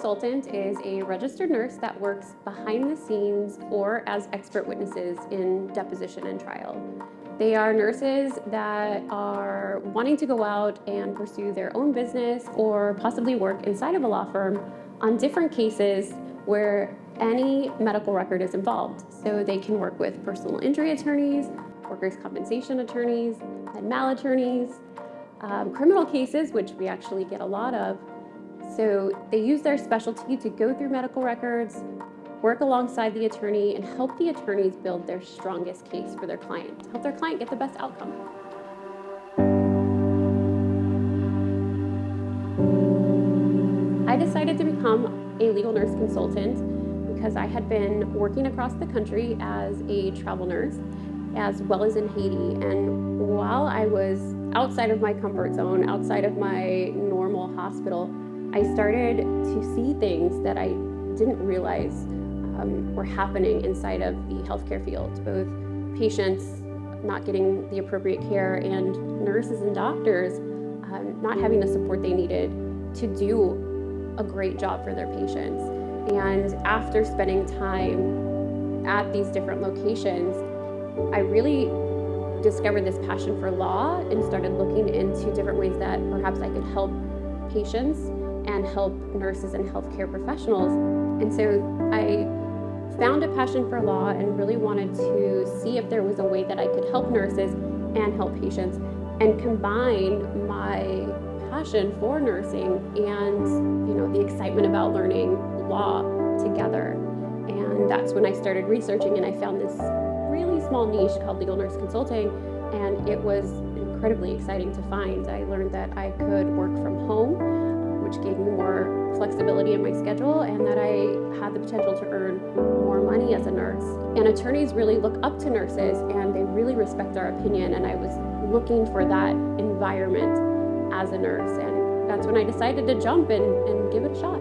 consultant is a registered nurse that works behind the scenes or as expert witnesses in deposition and trial. They are nurses that are wanting to go out and pursue their own business or possibly work inside of a law firm on different cases where any medical record is involved. So they can work with personal injury attorneys, workers' compensation attorneys, med mal attorneys, criminal cases, which we actually get a lot of. So they use their specialty to go through medical records, work alongside the attorney, and help the attorneys build their strongest case for their client, to help their client get the best outcome. I decided to become a legal nurse consultant because I had been working across the country as a travel nurse, as well as in Haiti. And while I was outside of my comfort zone, outside of my normal hospital, I started to see things that I didn't realize were happening inside of the healthcare field, both patients not getting the appropriate care and nurses and doctors not having the support they needed to do a great job for their patients. And after spending time at these different locations, I really discovered this passion for law and started looking into different ways that perhaps I could help patients and help nurses and healthcare professionals. And so I found a passion for law and really wanted to see if there was a way that I could help nurses and help patients and combine my passion for nursing and the excitement about learning law together. And that's when I started researching, and I found this really small niche called legal nurse consulting, and it was incredibly exciting to find. I learned that I could work from home, which gave me more flexibility in my schedule, and that I had the potential to earn more money as a nurse. And attorneys really look up to nurses, and they really respect our opinion, and I was looking for that environment as a nurse, and that's when I decided to jump and give it a shot.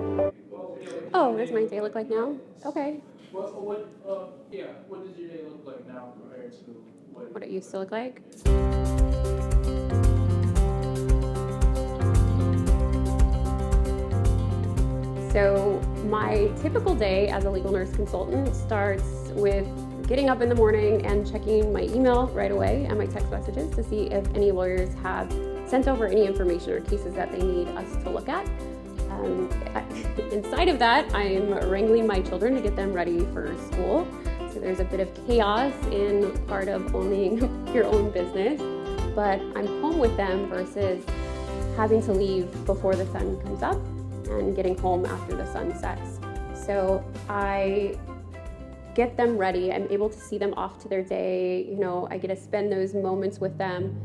Oh, what does my day look like now? Okay. What does your day look like now compared to what it used to look like? So my typical day as a legal nurse consultant starts with getting up in the morning and checking my email right away and my text messages to see if any lawyers have sent over any information or cases that they need us to look at. Inside of that, I'm wrangling my children to get them ready for school. So there's a bit of chaos in part of owning your own business, but I'm home with them versus having to leave before the sun comes up and getting home after the sun sets. So I get them ready. I'm able to see them off to their day. I get to spend those moments with them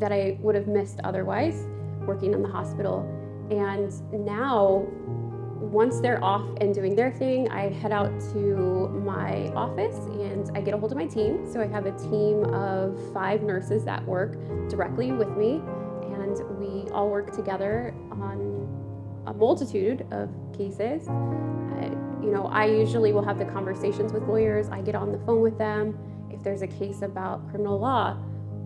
that I would have missed otherwise working in the hospital. And now, once they're off and doing their thing, I head out to my office and I get a hold of my team. So I have a team of 5 nurses that work directly with me, and we all work together on a multitude of cases. I usually will have the conversations with lawyers. I get on the phone with them. If there's a case about criminal law,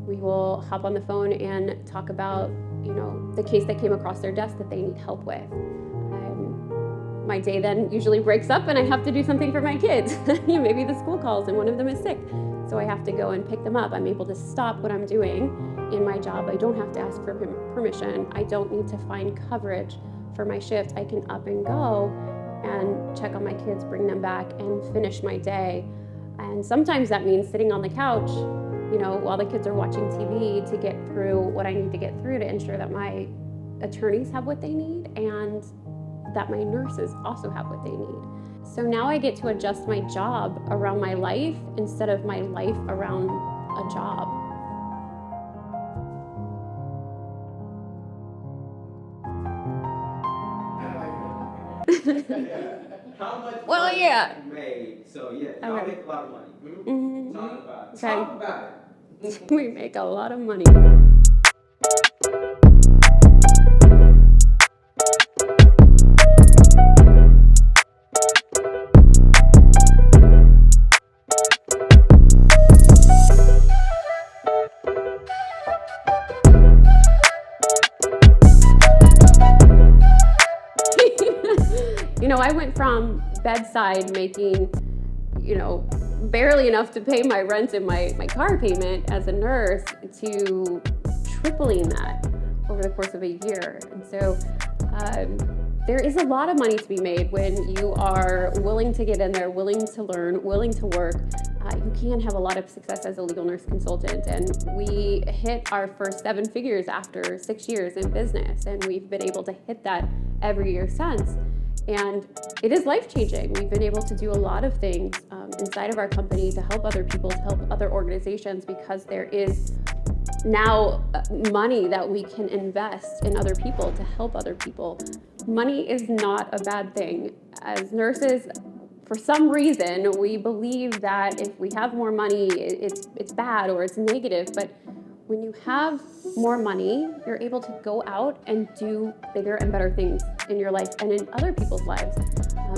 we will hop on the phone and talk about the case that came across their desk that they need help with. My day then usually breaks up and I have to do something for my kids. Maybe the school calls and one of them is sick, so I have to go and pick them up. I'm able to stop what I'm doing in my job. I don't have to ask for permission. I don't need to find coverage for my shift. I can up and go and check on my kids, bring them back, and finish my day. And sometimes that means sitting on the couch while the kids are watching TV to get through what I need to get through to ensure that my attorneys have what they need and that my nurses also have what they need. So now I get to adjust my job around my life instead of my life around a job. how much Well, money yeah. you made? So y'all Okay. make a lot of money. Mhm. Talk about it. Okay. Talk about it. We make a lot of money. went from Bedside making, barely enough to pay my rent and my car payment as a nurse to tripling that over the course of a year. And so there is a lot of money to be made when you are willing to get in there, willing to learn, willing to work. You can have a lot of success as a legal nurse consultant. And we hit our first 7 figures after 6 years in business. And we've been able to hit that every year since. And it is life-changing. We've been able to do a lot of things inside of our company to help other people, to help other organizations, because there is now money that we can invest in other people to help other people. Money is not a bad thing. As nurses, for some reason, we believe that if we have more money, it's bad or it's negative. But when you have more money, you're able to go out and do bigger and better things in your life and in other people's lives.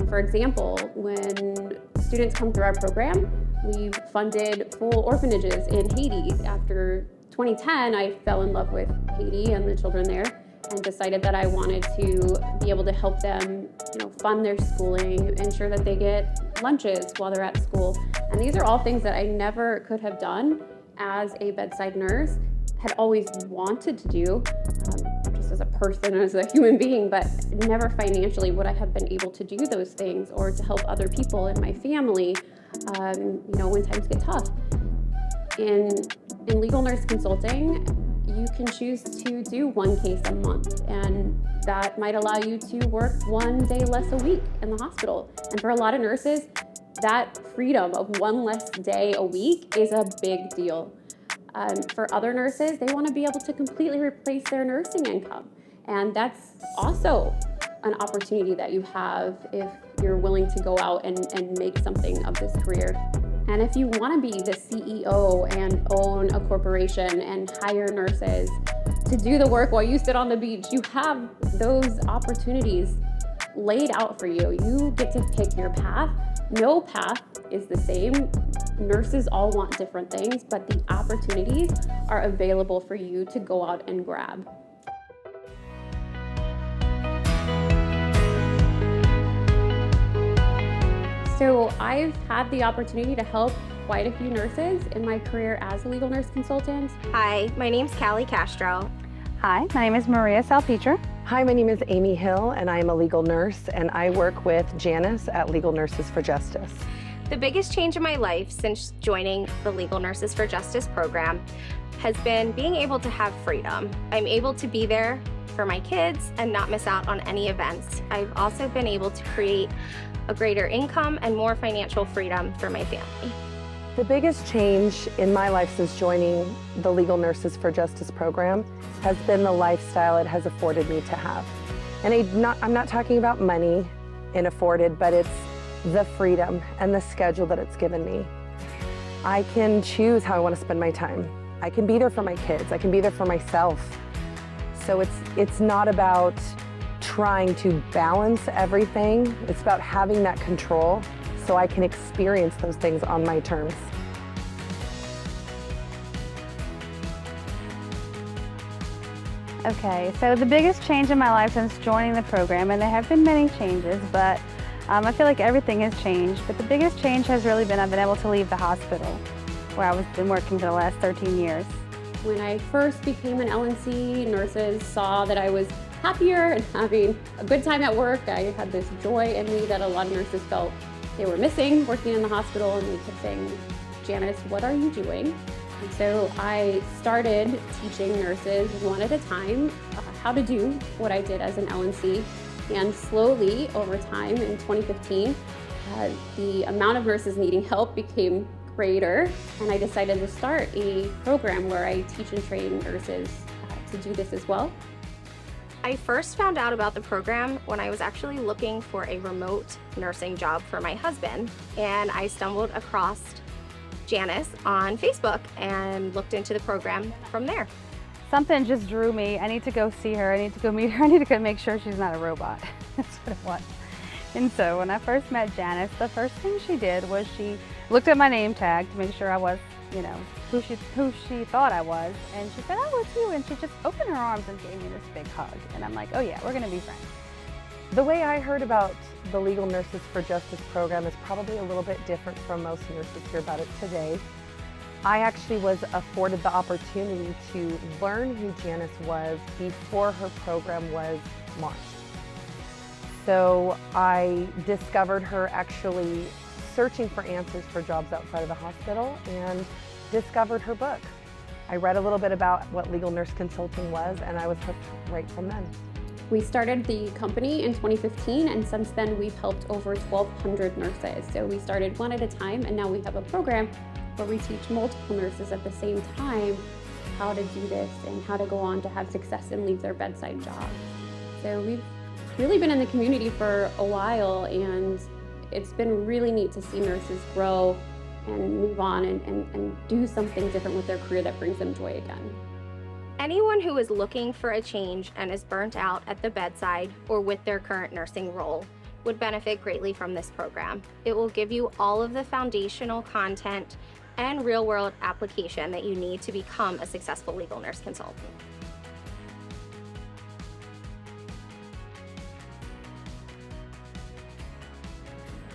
For example, when students come through our program, we've funded full orphanages in Haiti. After 2010, I fell in love with Haiti and the children there, and decided that I wanted to be able to help them, fund their schooling, ensure that they get lunches while they're at school. And these are all things that I never could have done as a bedside nurse, had always wanted to do, just as a person, as a human being, but never financially would I have been able to do those things or to help other people in my family, when times get tough. In legal nurse consulting, you can choose to do 1 case a month, and that might allow you to work 1 day less a week in the hospital. And for a lot of nurses, that freedom of 1 less day a week is a big deal. For other nurses, they want to be able to completely replace their nursing income. And that's also an opportunity that you have if you're willing to go out and make something of this career. And if you want to be the CEO and own a corporation and hire nurses to do the work while you sit on the beach, you have those opportunities laid out for you. You get to pick your path. No path is the same. Nurses all want different things, but the opportunities are available for you to go out and grab. So I've had the opportunity to help quite a few nurses in my career as a legal nurse consultant. Hi, my name's Callie Castro. Hi, my name is Maria Salpetre. Hi, my name is Amy Hill, and I am a legal nurse, and I work with Janice at Legal Nurses for Justice. The biggest change in my life since joining the Legal Nurses for Justice program has been being able to have freedom. I'm able to be there for my kids and not miss out on any events. I've also been able to create a greater income and more financial freedom for my family. The biggest change in my life since joining the Legal Nurses for Justice program has been the lifestyle it has afforded me to have. And I'm not talking about money and afforded, but it's the freedom and the schedule that it's given me. I can choose how I want to spend my time. I can be there for my kids. I can be there for myself. So it's not about trying to balance everything. It's about having that control so I can experience those things on my terms. Okay, so the biggest change in my life since joining the program, and there have been many changes, but I feel like everything has changed, but the biggest change has really been I've been able to leave the hospital where I've been working for the last 13 years. When I first became an LNC, nurses saw that I was happier and having a good time at work. I had this joy in me that a lot of nurses felt they were missing working in the hospital, and they kept saying, "Janice, what are you doing?" And so I started teaching nurses one at a time how to do what I did as an LNC. And slowly over time in 2015, the amount of nurses needing help became greater, and I decided to start a program where I teach and train nurses to do this as well. I first found out about the program when I was actually looking for a remote nursing job for my husband, and I stumbled across Janice on Facebook and looked into the program from there. Something just drew me. I need to go see her. I need to go meet her. I need to go make sure she's not a robot. That's what it was. And so when I first met Janice, the first thing she did was she looked at my name tag to make sure I was, who she thought I was. And she said, "Oh, it's you." And she just opened her arms and gave me this big hug. And I'm like, "Oh yeah, we're gonna be friends." The way I heard about the Legal Nurses for Justice program is probably a little bit different from most nurses hear about it today. I actually was afforded the opportunity to learn who Janice was before her program was launched. So I discovered her actually searching for answers for jobs outside of the hospital and discovered her book. I read a little bit about what legal nurse consulting was, and I was hooked right from then. We started the company in 2015, and since then we've helped over 1,200 nurses. So we started one at a time, and now we have a program where we teach multiple nurses at the same time how to do this and how to go on to have success and leave their bedside job. So we've really been in the community for a while, and it's been really neat to see nurses grow and move on and do something different with their career that brings them joy again. Anyone who is looking for a change and is burnt out at the bedside or with their current nursing role would benefit greatly from this program. It will give you all of the foundational content and real-world application that you need to become a successful legal nurse consultant.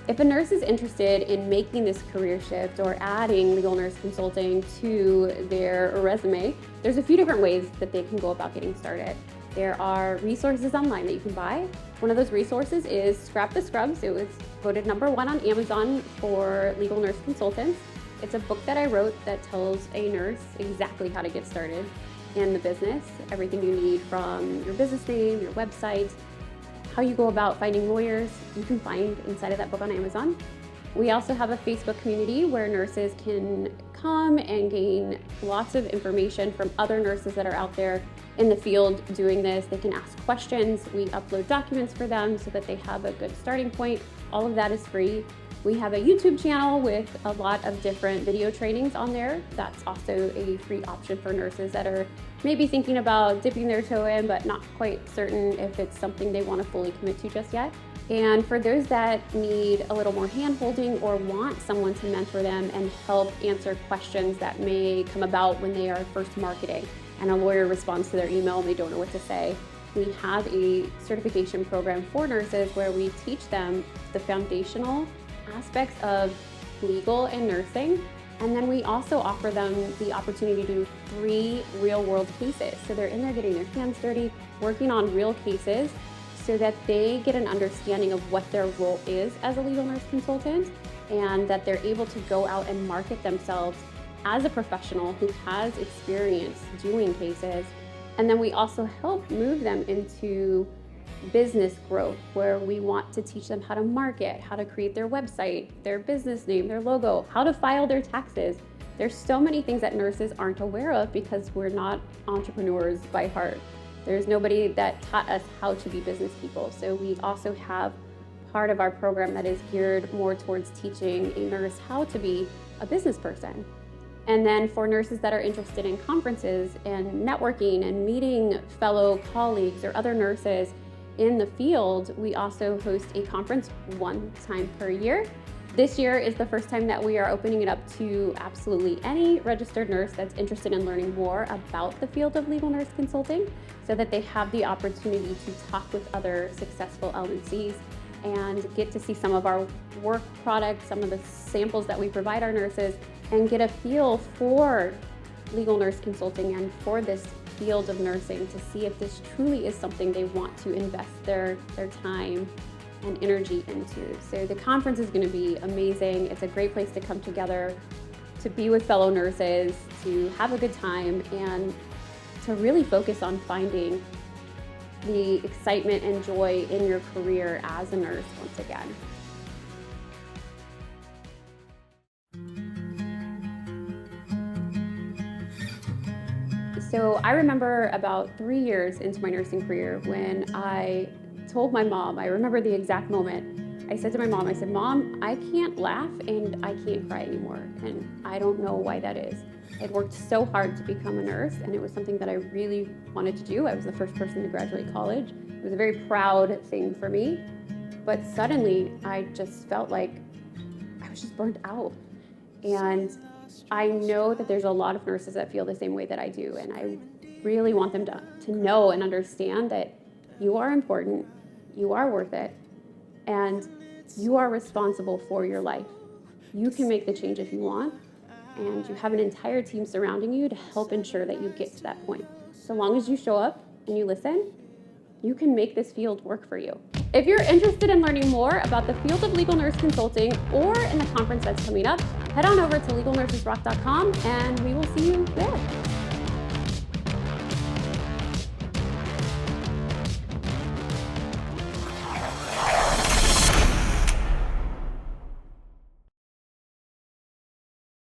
If a nurse is interested in making this career shift or adding legal nurse consulting to their resume, there's a few different ways that they can go about getting started. There are resources online that you can buy. One of those resources is Scrap the Scrubs. It was voted #1 on Amazon for legal nurse consultants. It's a book that I wrote that tells a nurse exactly how to get started in the business. Everything you need from your business name, your website, how you go about finding lawyers, you can find inside of that book on Amazon. We also have a Facebook community where nurses can come and gain lots of information from other nurses that are out there in the field doing this. They can ask questions. We upload documents for them so that they have a good starting point. All of that is free. We have a YouTube channel with a lot of different video trainings on there. That's also a free option for nurses that are maybe thinking about dipping their toe in, but not quite certain if it's something they want to fully commit to just yet. And for those that need a little more hand-holding or want someone to mentor them and help answer questions that may come about when they are first marketing and a lawyer responds to their email and they don't know what to say, we have a certification program for nurses where we teach them the foundational aspects of legal and nursing. And then we also offer them the opportunity to do 3 real-world cases. So they're in there getting their hands dirty, working on real cases so that they get an understanding of what their role is as a legal nurse consultant and that they're able to go out and market themselves as a professional who has experience doing cases. And then we also help move them into business growth, where we want to teach them how to market, how to create their website, their business name, their logo, how to file their taxes. There's so many things that nurses aren't aware of because we're not entrepreneurs by heart. There's nobody that taught us how to be business people. So we also have part of our program that is geared more towards teaching a nurse how to be a business person. And then for nurses that are interested in conferences and networking and meeting fellow colleagues or other nurses in the field, we also host a conference 1 time per year. This year is the first time that we are opening it up to absolutely any registered nurse that's interested in learning more about the field of legal nurse consulting so that they have the opportunity to talk with other successful LNCs and get to see some of our work products, some of the samples that we provide our nurses, and get a feel for legal nurse consulting and for this field of nursing to see if this truly is something they want to invest their time and energy into. So the conference is going to be amazing. It's a great place to come together, to be with fellow nurses, to have a good time, and to really focus on finding the excitement and joy in your career as a nurse once again. So I remember about 3 years into my nursing career when I told my mom, I remember the exact moment. I said to my mom, I said, "Mom, I can't laugh and I can't cry anymore. And I don't know why that is. I'd worked so hard to become a nurse and it was something that I really wanted to do. I was the first person to graduate college. It was a very proud thing for me. But suddenly I just felt like I was just burnt out. And I know that there's a lot of nurses that feel the same way that I do, and I really want them to know and understand that you are important, you are worth it, and you are responsible for your life. You can make the change if you want, and you have an entire team surrounding you to help ensure that you get to that point. So long as you show up and you listen, you can make this field work for you. If you're interested in learning more about the field of legal nurse consulting or in the conference that's coming up, head on over to legalnursesrock.com and we will see you there.